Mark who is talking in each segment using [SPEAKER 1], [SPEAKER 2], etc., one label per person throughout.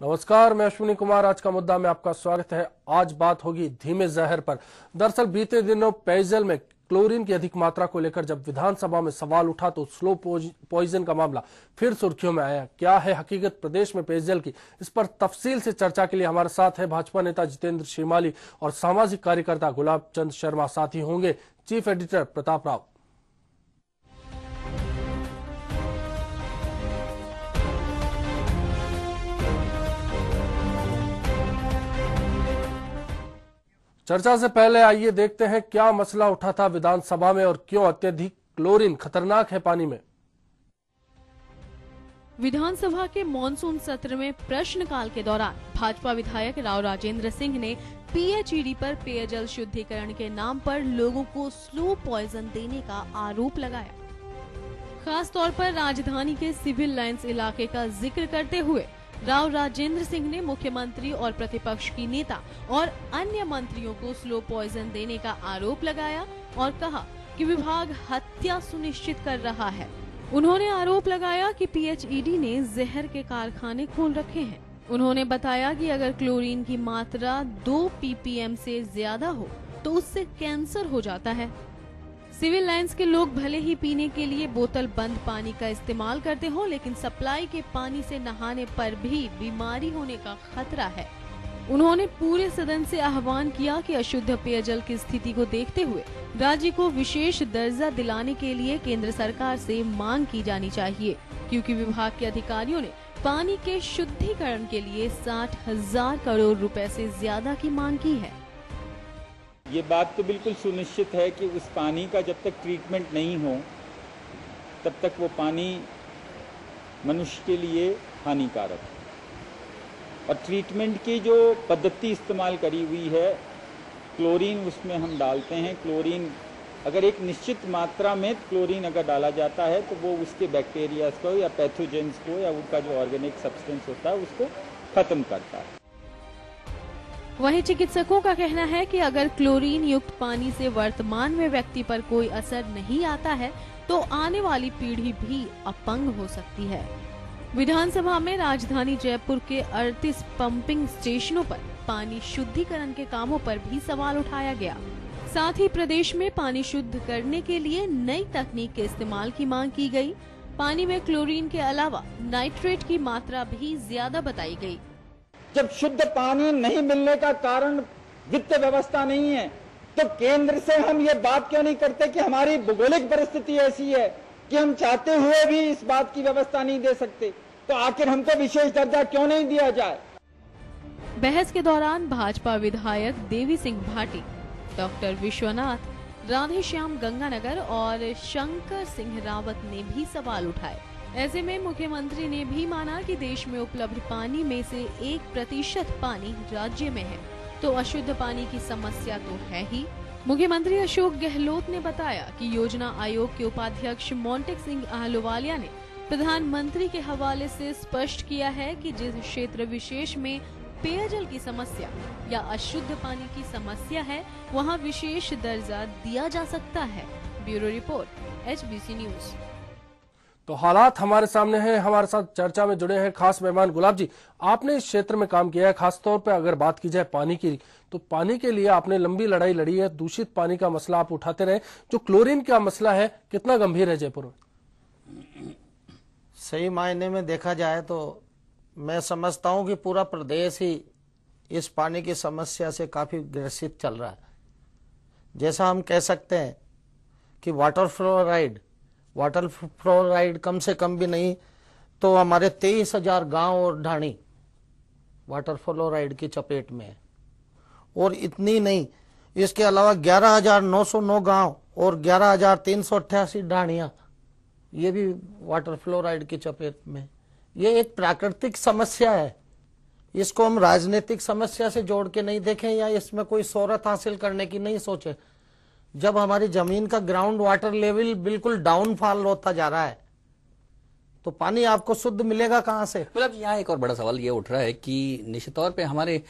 [SPEAKER 1] नमस्कार, मैं अश्विनी कुमार। आज का मुद्दा में आपका स्वागत है। आज बात होगी धीमे जहर पर। दरअसल बीते दिनों पेयजल में क्लोरीन की अधिक मात्रा को लेकर जब विधानसभा में सवाल उठा तो स्लो पॉइजन का मामला फिर सुर्खियों में आया। क्या है हकीकत प्रदेश में पेयजल की? इस पर तफसील से चर्चा के लिए हमारे साथ है भाजपा नेता जितेंद्र श्रीमाली और सामाजिक कार्यकर्ता गुलाब चंद शर्मा। साथ ही होंगे चीफ एडिटर प्रताप राव। चर्चा से पहले आइए देखते हैं क्या मसला उठा था विधानसभा में और क्यों अत्यधिक क्लोरीन खतरनाक है पानी में।
[SPEAKER 2] विधानसभा के मॉनसून सत्र में प्रश्नकाल के दौरान भाजपा विधायक राव राजेंद्र सिंह ने पीएचईडी पर पेयजल शुद्धिकरण के नाम पर लोगों को स्लो पॉइजन देने का आरोप लगाया। खास तौर पर राजधानी के सिविल लाइंस इलाके का जिक्र करते हुए राव राजेंद्र सिंह ने मुख्यमंत्री और प्रतिपक्ष की नेता और अन्य मंत्रियों को स्लो पॉइजन देने का आरोप लगाया और कहा कि विभाग हत्या सुनिश्चित कर रहा है। उन्होंने आरोप लगाया कि पीएचईडी ने जहर के कारखाने खोल रखे हैं। उन्होंने बताया कि अगर क्लोरीन की मात्रा 2 ppm से ज्यादा हो तो उससे कैंसर हो जाता है। सिविल लाइंस के लोग भले ही पीने के लिए बोतल बंद पानी का इस्तेमाल करते हो, लेकिन सप्लाई के पानी से नहाने पर भी बीमारी होने का खतरा है। उन्होंने पूरे सदन से आह्वान किया कि अशुद्ध पेयजल की स्थिति को देखते हुए राज्य को विशेष दर्जा दिलाने के लिए केंद्र सरकार से मांग की जानी चाहिए, क्योंकि विभाग के अधिकारियों ने पानी के शुद्धिकरण के लिए 60,000 करोड़ रुपए से ज्यादा की मांग की है।
[SPEAKER 3] ये बात तो बिल्कुल सुनिश्चित है कि उस पानी का जब तक ट्रीटमेंट नहीं हो तब तक वो पानी मनुष्य के लिए हानिकारक है। और ट्रीटमेंट की जो पद्धति इस्तेमाल करी हुई है, क्लोरीन उसमें हम डालते हैं। क्लोरीन अगर एक निश्चित मात्रा में क्लोरीन अगर डाला जाता है तो वो उसके बैक्टीरिया को या पैथोजेंस को या उनका जो ऑर्गेनिक सब्सटेंस होता है उसको खत्म करता है।
[SPEAKER 2] वहीं चिकित्सकों का कहना है कि अगर क्लोरीन युक्त पानी से वर्तमान में व्यक्ति पर कोई असर नहीं आता है तो आने वाली पीढ़ी भी अपंग हो सकती है। विधानसभा में राजधानी जयपुर के 38 पंपिंग स्टेशनों पर पानी शुद्धिकरण के कामों पर भी सवाल उठाया गया। साथ ही प्रदेश में पानी शुद्ध करने के लिए नई तकनीक के इस्तेमाल की मांग की गई। पानी में क्लोरीन के अलावा नाइट्रेट की मात्रा भी ज्यादा बताई गई।
[SPEAKER 3] जब शुद्ध पानी नहीं मिलने का कारण वित्त व्यवस्था नहीं है तो केंद्र से हम ये बात क्यों नहीं करते कि हमारी भौगोलिक परिस्थिति ऐसी है कि हम चाहते हुए भी इस बात की व्यवस्था नहीं दे सकते, तो आखिर हमको विशेष दर्जा क्यों नहीं दिया जाए।
[SPEAKER 2] बहस के दौरान भाजपा विधायक देवी सिंह भाटी, डॉक्टर विश्वनाथ, राधेश्याम गंगानगर और शंकर सिंह रावत ने भी सवाल उठाए। ऐसे में मुख्यमंत्री ने भी माना कि देश में उपलब्ध पानी में से 1% पानी राज्य में है, तो अशुद्ध पानी की समस्या तो है ही। मुख्यमंत्री अशोक गहलोत ने बताया कि योजना आयोग के उपाध्यक्ष मोंटेक सिंह आहलुवालिया ने प्रधानमंत्री के हवाले से स्पष्ट किया है कि जिस क्षेत्र विशेष में पेयजल की समस्या या अशुद्ध पानी की समस्या है वहां विशेष दर्जा दिया जा सकता है। Bureau report, HBC news.
[SPEAKER 1] तो हालात हमारे सामने हैं। हमारे साथ चर्चा में जुड़े हैं खास मेहमान। गुलाब जी, आपने इस क्षेत्र में काम किया है, खासतौर पर अगर बात की जाए पानी की, तो पानी के लिए आपने लंबी लड़ाई लड़ी है। दूषित पानी का मसला आप उठाते रहे। जो क्लोरीन का मसला है कितना गंभीर है जयपुर में?
[SPEAKER 4] सही मायने में देखा जाए तो मैं समझता हूं कि पूरा प्रदेश ही इस पानी की समस्या से काफी ग्रसित चल रहा है। जैसा हम कह सकते हैं कि वाटर फ्लोराइड कम से कम भी नहीं तो हमारे 23,000 गांव और ढाणी वाटर फ्लोराइड की चपेट में है। और इतनी नहीं, इसके अलावा 11,909 गांव और 11,388 ढाणियां ये भी वाटर फ्लोराइड की चपेट में। ये एक प्राकृतिक समस्या है, इसको हम राजनीतिक समस्या से जोड़ के नहीं देखें या इसमें कोई शोहरत हासिल करने की नहीं सोचे। जब हमारी जमीन का ग्राउंड वाटर लेवल बिल्कुल डाउनफॉल होता जा रहा है तो पानी आपको शुद्ध मिलेगा कहां से?
[SPEAKER 5] मतलब यहाँ एक और बड़ा सवाल ये उठ रहा है कि निश्चित तौर पे हमारे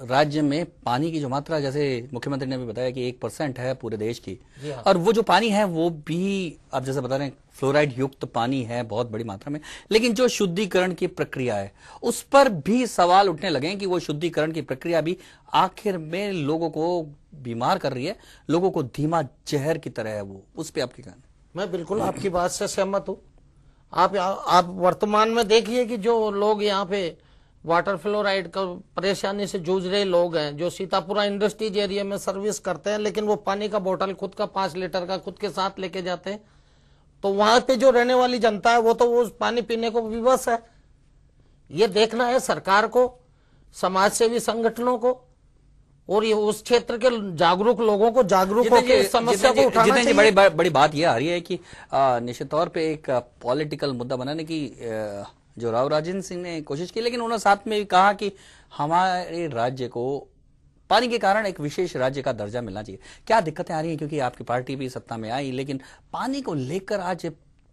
[SPEAKER 5] राज्य में पानी की जो मात्रा, जैसे मुख्यमंत्री ने भी बताया कि 1% है पूरे देश की,
[SPEAKER 4] हाँ।
[SPEAKER 5] और वो जो पानी है वो भी आप जैसे बता रहे हैं फ्लोराइड युक्त पानी है बहुत बड़ी मात्रा में, लेकिन जो शुद्धिकरण की प्रक्रिया है उस पर भी सवाल उठने लगे हैं कि वो शुद्धिकरण की प्रक्रिया भी आखिर में लोगों को बीमार कर रही है, लोगों को धीमा जहर की तरह है वो। उस पर आपकी कहना?
[SPEAKER 4] मैं बिल्कुल आपकी बात से सहमत हूँ। आप वर्तमान में देखिए कि जो लोग यहाँ पे वाटर फ्लोराइड का परेशानी से जूझ रहे लोग हैं, जो सीतापुरा इंडस्ट्रीज एरिया में सर्विस करते हैं, लेकिन वो पानी का बोतल खुद का 5 लीटर का खुद के साथ लेके जाते हैं, तो वहां पे जो रहने वाली जनता है वो तो वो पानी पीने को विवश है। ये देखना है सरकार को, समाज सेवी संगठनों को, और ये उस क्षेत्र के जागरूक लोगों को जागरूक होकर इस समस्या को उठाना चाहिए।
[SPEAKER 5] बड़ी बात यह आ रही है कि निश्चित तौर पे एक पॉलिटिकल मुद्दा बनाने की जो राव राजेंद्र सिंह ने कोशिश की, लेकिन उन्होंने साथ में भी कहा कि हमारे राज्य को पानी के कारण एक विशेष राज्य का दर्जा मिलना चाहिए। क्या दिक्कतें आ रही हैं, क्योंकि आपकी पार्टी भी सत्ता में आई, लेकिन पानी को लेकर आज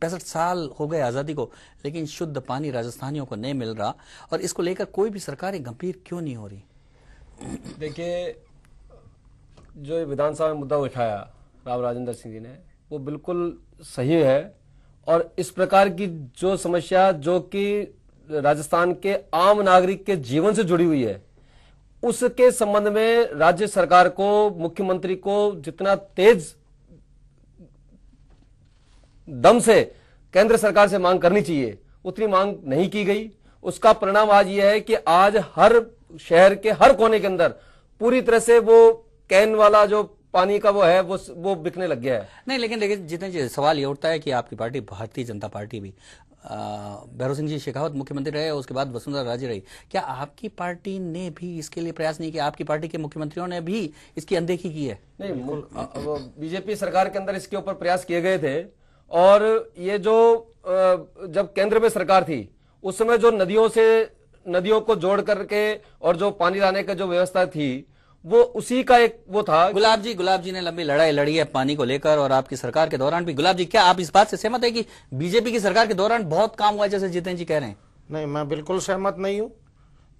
[SPEAKER 5] 65 साल हो गए आजादी को, लेकिन शुद्ध पानी राजस्थानियों को नहीं मिल रहा, और इसको लेकर कोई भी सरकार गंभीर क्यों नहीं हो रही?
[SPEAKER 6] देखिए, जो विधानसभा में मुद्दा उठाया राव राजेंद्र सिंह जी ने, वो बिल्कुल सही है, और इस प्रकार की जो समस्या जो कि राजस्थान के आम नागरिक के जीवन से जुड़ी हुई है, उसके संबंध में राज्य सरकार को, मुख्यमंत्री को जितना तेज दम से केंद्र सरकार से मांग करनी चाहिए उतनी मांग नहीं की गई। उसका परिणाम आज यह है कि आज हर शहर के हर कोने के अंदर पूरी तरह से वो कैन वाला जो पानी का वो है वो बिकने लग गया है।
[SPEAKER 5] नहीं, लेकिन देखिए जितने सवाल ये उठता है कि आपकी पार्टी भारतीय जनता पार्टी भी, भैरव सिंह जी शेखावत मुख्यमंत्री रहे, उसके बाद वसुंधरा राजे रही, क्या आपकी पार्टी ने भी इसके लिए प्रयास नहीं किया? आपकी पार्टी के मुख्यमंत्रियों ने भी इसकी अनदेखी की है?
[SPEAKER 6] नहीं, बीजेपी सरकार के अंदर इसके ऊपर प्रयास किए गए थे, और ये जो जब केंद्र में सरकार थी उस समय जो नदियों को जोड़ करके और जो पानी लाने का जो व्यवस्था थी, वो उसी का एक वो था।
[SPEAKER 5] गुलाब जी ने लंबी लड़ाई लड़ी है पानी को लेकर, और आपकी सरकार के दौरान भी। गुलाब जी, क्या आप इस बात से सहमत है कि बीजेपी की सरकार के दौरान बहुत काम हुआ है, जैसे जितेंद्र जी कह रहे हैं?
[SPEAKER 4] नहीं, मैं बिल्कुल सहमत नहीं हूँ।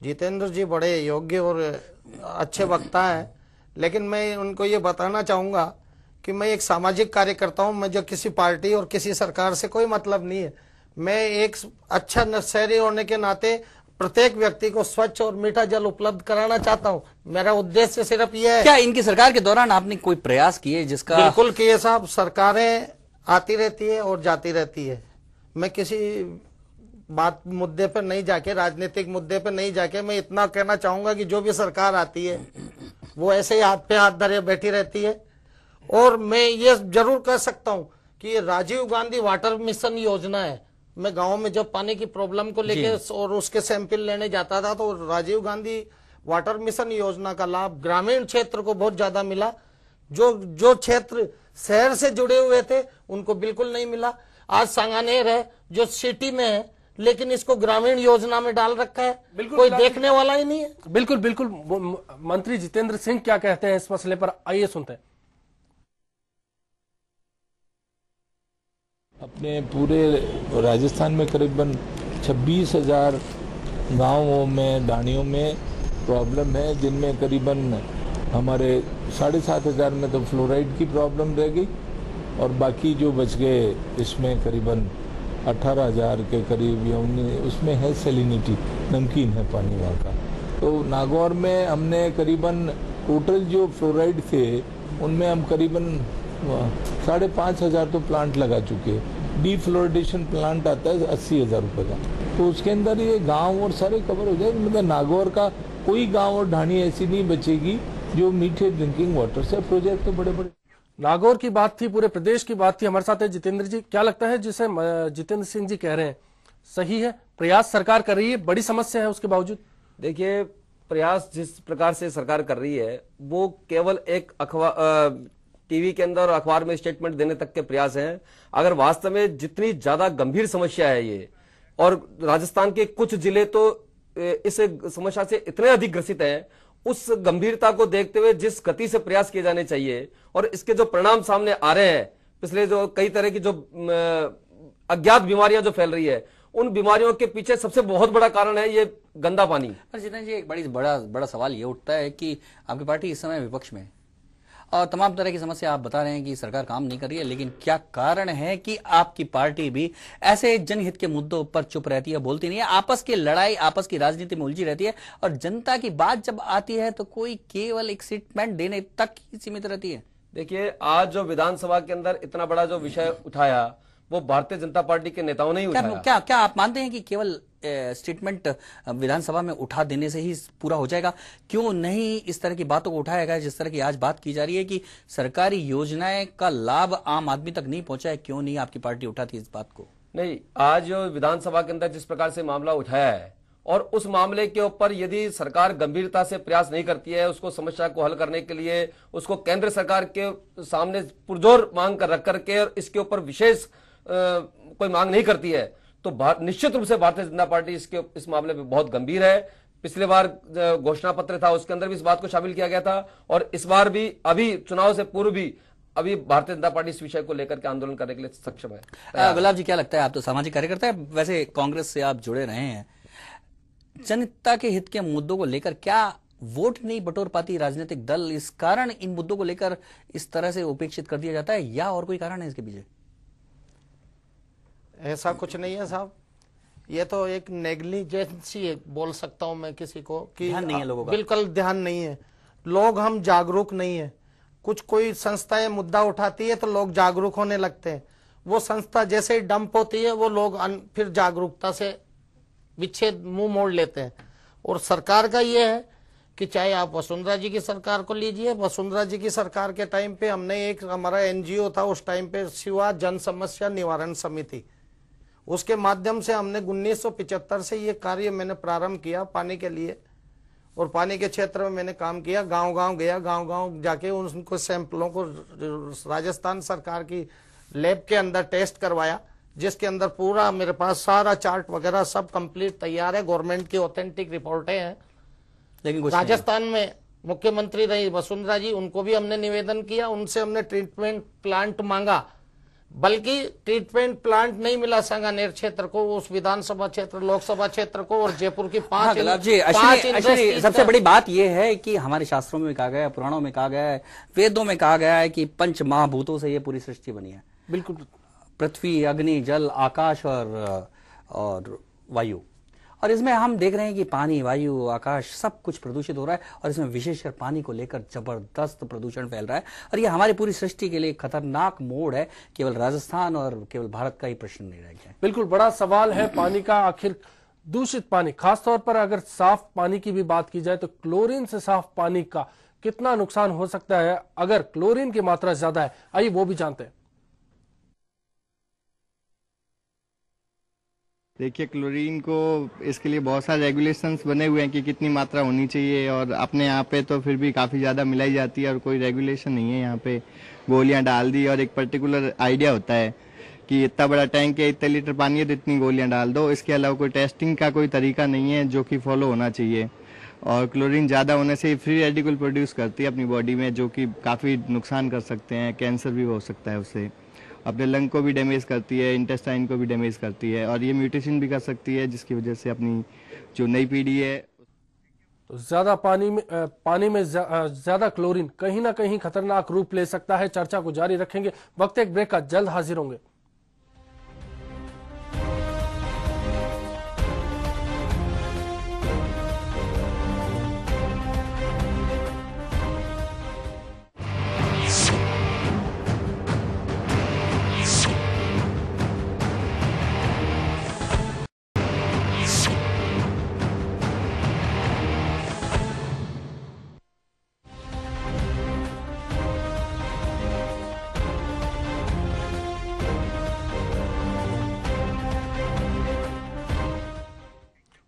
[SPEAKER 4] जितेंद्र जी बड़े योग्य और अच्छे वक्ता है, लेकिन मैं उनको ये बताना चाहूंगा कि मैं एक सामाजिक कार्यकर्ता हूँ। मुझे किसी पार्टी और किसी सरकार से कोई मतलब नहीं है। मैं एक अच्छा शहरी होने के नाते प्रत्येक व्यक्ति को स्वच्छ और मीठा जल उपलब्ध कराना चाहता हूँ। मेरा उद्देश्य सिर्फ यह है।
[SPEAKER 5] क्या इनकी सरकार के दौरान आपने कोई प्रयास किए जिसका?
[SPEAKER 4] बिल्कुल किए साहब, सरकारें आती रहती है और जाती रहती है। मैं किसी मुद्दे पर नहीं जाके, राजनीतिक मुद्दे पर नहीं जाके, मैं इतना कहना चाहूंगा कि जो भी सरकार आती है वो ऐसे ही हाथ पे हाथ धरे बैठी रहती है। और मैं ये जरूर कह सकता हूँ कि राजीव गांधी वाटर मिशन योजना है। मैं गांव में जब पानी की प्रॉब्लम को लेके और उसके सैंपल लेने जाता था, तो राजीव गांधी वाटर मिशन योजना का लाभ ग्रामीण क्षेत्र को बहुत ज्यादा मिला। जो क्षेत्र शहर से जुड़े हुए थे उनको बिल्कुल नहीं मिला। आज सांगानेर है जो सिटी में है, लेकिन इसको ग्रामीण योजना में डाल रखा है, कोई देखने वाला ही नहीं है।
[SPEAKER 1] बिल्कुल बिल्कुल। मंत्री जितेंद्र सिंह क्या कहते हैं इस मसले पर, आइए सुनते हैं।
[SPEAKER 7] अपने पूरे राजस्थान में करीबन 26,000 गाँवों में, ढाणियों में प्रॉब्लम है, जिनमें करीबन हमारे 7,500 में तो फ्लोराइड की प्रॉब्लम रह गई, और बाकी जो बच गए इसमें करीबन 18,000 के करीब या 19, उसमें है सैलिनिटी, नमकीन है पानी वहाँ का। तो नागौर में हमने करीबन टोटल जो फ्लोराइड थे उनमें हम करीबन 5,500 तो प्लांट लगा चुके। डीफ्लोरिडेशन प्लांट आता है 80,000 रुपये का, तो उसके अंदर ये गांव और सारे कवर हो जाएंगे। मतलब नागौर का कोई गांव और ढाणी ऐसी नहीं बचेगी जो मीठे ड्रिंकिंग वाटर से। प्रोजेक्ट तो बड़े बड़े।
[SPEAKER 1] नागौर की बात थी, पूरे प्रदेश की बात थी। हमारे साथ है जितेंद्र जी। क्या लगता है जिसे जितेंद्र सिंह जी कह रहे हैं सही है? प्रयास सरकार कर रही है, बड़ी समस्या है उसके बावजूद।
[SPEAKER 6] देखिए, प्रयास जिस प्रकार से सरकार कर रही है वो केवल एक टीवी के अंदर और अखबार में स्टेटमेंट देने तक के प्रयास हैं। अगर वास्तव में जितनी ज्यादा गंभीर समस्या है ये, और राजस्थान के कुछ जिले तो इस समस्या से इतने अधिक ग्रसित हैं, उस गंभीरता को देखते हुए जिस गति से प्रयास किए जाने चाहिए और इसके जो परिणाम सामने आ रहे हैं, पिछले जो कई तरह की जो अज्ञात बीमारियां जो फैल रही है, उन बीमारियों के पीछे सबसे बहुत बड़ा कारण है ये गंदा पानी।
[SPEAKER 5] पर जितेंद्र जी, एक बड़ा सवाल ये उठता है कि आपकी पार्टी इस समय विपक्ष में है और तमाम तरह की समस्या आप बता रहे हैं कि सरकार काम नहीं कर रही है, लेकिन क्या कारण है कि आपकी पार्टी भी ऐसे जनहित के मुद्दों पर चुप रहती है, बोलती नहीं है, आपस की लड़ाई, आपस की राजनीति में उलझी रहती है और जनता की बात जब आती है तो कोई केवल एक स्टेटमेंट देने तक ही सीमित रहती है?
[SPEAKER 6] देखिए, आज जो विधानसभा के अंदर इतना बड़ा जो विषय उठाया वो भारतीय जनता पार्टी के नेताओं ने ही उठाया।
[SPEAKER 5] क्या आप मानते हैं कि केवल स्टेटमेंट विधानसभा में उठा देने से ही पूरा हो जाएगा? क्यों नहीं इस तरह की बातों को उठाया गया जिस तरह की आज बात की जा रही है कि सरकारी योजनाएं का लाभ आम आदमी तक नहीं पहुंचा है? क्यों नहीं आपकी पार्टी उठाती इस बात को?
[SPEAKER 6] नहीं, आज जो विधानसभा के अंदर जिस प्रकार से मामला उठाया है और उस मामले के ऊपर यदि सरकार गंभीरता से प्रयास नहीं करती है उसको समस्या को हल करने के लिए, उसको केंद्र सरकार के सामने पुरजोर मांग कर रख करके और इसके ऊपर विशेष कोई मांग नहीं करती है, तो निश्चित रूप से भारतीय जनता पार्टी इस मामले में बहुत गंभीर है। पिछले बार घोषणा पत्र था उसके अंदर भी इस बात को शामिल किया गया था और इस बार भी, अभी चुनाव से पूर्व भी अभी भारतीय जनता पार्टी इस विषय को लेकर के आंदोलन करने के लिए सक्षम है।
[SPEAKER 5] गुलाब जी, क्या लगता है, आप तो सामाजिक कार्यकर्ता है, वैसे कांग्रेस से आप जुड़े रहे हैं, जनता के हित के मुद्दों को लेकर क्या वोट नहीं बटोर पाती राजनीतिक दल, इस कारण इन मुद्दों को लेकर इस तरह से उपेक्षित कर दिया जाता है या और कोई कारण है इसके पीछे?
[SPEAKER 4] ऐसा कुछ नहीं है साहब, ये तो एक नेग्लिजेंसी बोल सकता हूं मैं किसी को कि
[SPEAKER 5] ध्यान नहीं है लोगों का।
[SPEAKER 4] बिल्कुल ध्यान नहीं है, लोग हम जागरूक नहीं है। कुछ कोई संस्थाएं मुद्दा उठाती है तो लोग जागरूक होने लगते हैं, वो संस्था जैसे ही डंप होती है वो लोग फिर जागरूकता से विच्छेद मुंह मोड़ लेते हैं। और सरकार का ये है कि चाहे आप वसुंधरा जी की सरकार को लीजिए, वसुंधरा जी की सरकार के टाइम पे हमने एक हमारा एनजीओ था उस टाइम पे, शिवा जन समस्या निवारण समिति, उसके माध्यम से हमने 1975 से ये कार्य मैंने प्रारंभ किया पानी के लिए और पानी के क्षेत्र में मैंने काम किया। गांव गांव गया, गांव गांव जाके उनको सैंपलों को राजस्थान सरकार की लैब के अंदर टेस्ट करवाया, जिसके अंदर पूरा मेरे पास सारा चार्ट वगैरह सब कंप्लीट तैयार है, गवर्नमेंट की ऑथेंटिक रिपोर्टें हैं।
[SPEAKER 5] लेकिन
[SPEAKER 4] राजस्थान में मुख्यमंत्री रही वसुंधरा जी, उनको भी हमने निवेदन किया, उनसे हमने ट्रीटमेंट प्लांट मांगा, बल्कि ट्रीटमेंट प्लांट नहीं मिला सांगानेर क्षेत्र को, उस विधानसभा क्षेत्र, लोकसभा क्षेत्र को और जयपुर की पांच
[SPEAKER 5] सबसे बड़ी बात यह है कि हमारे शास्त्रों में कहा गया है, पुराणों में कहा गया है, वेदों में कहा गया है कि पंच महाभूतों से ये पूरी सृष्टि बनी है।
[SPEAKER 4] बिल्कुल,
[SPEAKER 5] पृथ्वी, अग्नि, जल, आकाश और वायु, और इसमें हम देख रहे हैं कि पानी, वायु, आकाश सब कुछ प्रदूषित हो रहा है और इसमें विशेषकर पानी को लेकर जबरदस्त प्रदूषण फैल रहा है और ये हमारी पूरी सृष्टि के लिए खतरनाक मोड़ है। केवल राजस्थान और केवल भारत का ही प्रश्न नहीं रह गया।
[SPEAKER 1] बिल्कुल बड़ा सवाल है पानी का। आखिर दूषित पानी, खासतौर पर अगर साफ पानी की भी बात की जाए तो क्लोरीन से साफ पानी का कितना नुकसान हो सकता है अगर क्लोरीन की मात्रा ज्यादा है, आइए वो भी जानते हैं।
[SPEAKER 8] देखिए, क्लोरीन को इसके लिए बहुत सारे रेगुलेशंस बने हुए हैं कि कितनी मात्रा होनी चाहिए और अपने यहाँ पे तो फिर भी काफ़ी ज़्यादा मिलाई जाती है और कोई रेगुलेशन नहीं है। यहाँ पे गोलियाँ डाल दी और एक पर्टिकुलर आइडिया होता है कि इतना बड़ा टैंक है, इतने लीटर पानी है तो इतनी गोलियाँ डाल दो। इसके अलावा कोई टेस्टिंग का कोई तरीका नहीं है जो कि फॉलो होना चाहिए। और क्लोरीन ज़्यादा होने से फ्री रेडिकल प्रोड्यूस करती है अपनी बॉडी में, जो कि काफ़ी नुकसान कर सकते हैं, कैंसर भी हो सकता है उससे, अपने लंग को भी डैमेज करती है, इंटेस्टाइन को भी डैमेज करती है और ये म्यूटेशन भी कर सकती है जिसकी वजह से अपनी जो नई पीढ़ी है
[SPEAKER 1] तो ज्यादा पानी में ज्यादा क्लोरीन कहीं ना कहीं खतरनाक रूप ले सकता है। चर्चा को जारी रखेंगे, वक्त एक ब्रेक का, जल्द हाजिर होंगे।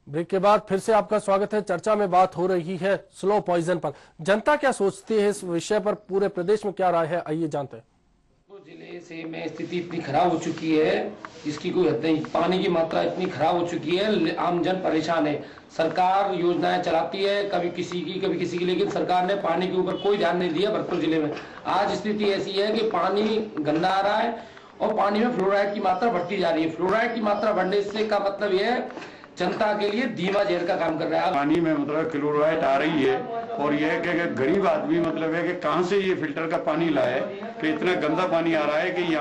[SPEAKER 1] ब्रेक के बाद फिर से आपका स्वागत है। चर्चा में बात हो रही है स्लो पॉइजन पर। जनता क्या सोचती है इस विषय पर, पूरे प्रदेश में क्या राय है, आइए जानते हैं।
[SPEAKER 9] जिले से में स्थिति इतनी खराब हो चुकी है जिसकी कोई हद नहीं। पानी की मात्रा इतनी खराब हो चुकी है, आम जन परेशान है। सरकार योजनाएं चलाती है, कभी किसी की, लेकिन सरकार ने पानी के ऊपर कोई ध्यान नहीं दिया। भरतपुर जिले में आज स्थिति ऐसी है कि पानी गंदा आ रहा है और पानी में फ्लोराइड की मात्रा बढ़ती जा रही है। फ्लोराइड की मात्रा बढ़ने से का मतलब यह है जनता के लिए धीमा जहर का काम कर रहा है।
[SPEAKER 10] पानी में मतलब क्लोराइड आ रही है और यह कि गरीब आदमी मतलब है कि कहां से ये फिल्टर का पानी लाए कि इतना गंदा पानी आ रहा है कि यहाँ